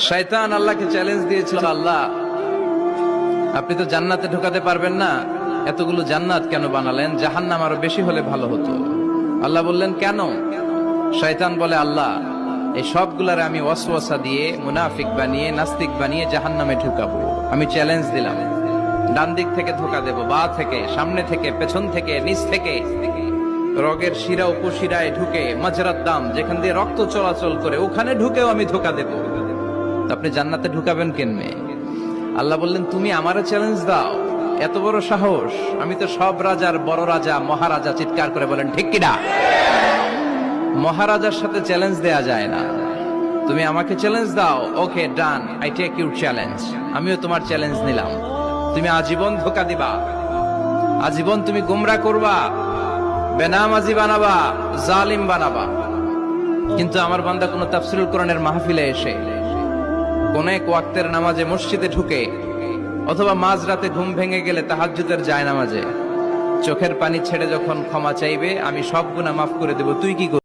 শয়তান আল্লাহকে চ্যালেঞ্জ দিয়েছিল, আল্লাহ আপনি তো জান্নাতে ঢোকাতে পারবেন না, এতগুলো জান্নাত কেন বানালেন? জাহান্নাম আরো বেশি হলে ভালো হতো। আল্লাহ বললেন কেন? শয়তান বলে, আল্লাহ এই সবগুলারে আমি ওয়াসওয়াসা দিয়ে মুনাফিক বানিয়ে নাস্তিক বানিয়ে জাহান্নামে ঢুকাবো। আমি চ্যালেঞ্জ দিলাম, ডান দিক থেকে ধোকা দেব, বা থেকে, সামনে থেকে, পেছন থেকে, নিচ থেকে, রগের শিরা উপশিরায় ঢুকে, মাজরাত দাম যেখান দিয়ে রক্ত চলাচল করে ওখানে ঢুকেও আমি ধোকা দেব। আপনি জান্নাতে ঢুকাবেন কেমনে? আল্লাহ বললেন, তুমি আমারে চ্যালেঞ্জ দাও, এত বড় সাহস? আমি তো সব রাজার বড় রাজা, মহারাজা। চিৎকার করে বলেন ঠিক কিনা? মহারাজার সাথে চ্যালেঞ্জ দেয়া যায় না। তুমি আমাকে চ্যালেঞ্জ দাও, ওকে ডান, আই টেক ইউর চ্যালেঞ্জ। আমিও তোমার চ্যালেঞ্জ নিলাম। তুমি আজীবন ধোকা দিবা, আজীবন তুমি গুমরা করবা, বেনামাজি বানাবা, জালিম বানাবা। কিন্তু আমার বান্দা কোন তাফসীরুল কোরআনের মাহফিলে এসে, কোন এক ওয়াক্তের নামাজে মসজিদে ঢুকে, অথবা মাঝরাতে ঘুম ভেঙে গেলে তাহাজ্জুদের জায়নামাজে চোখের পানি ছেড়ে যখন ক্ষমা চাইবে, আমি সব গুনাহ মাফ করে দেব, তুই কি করবি?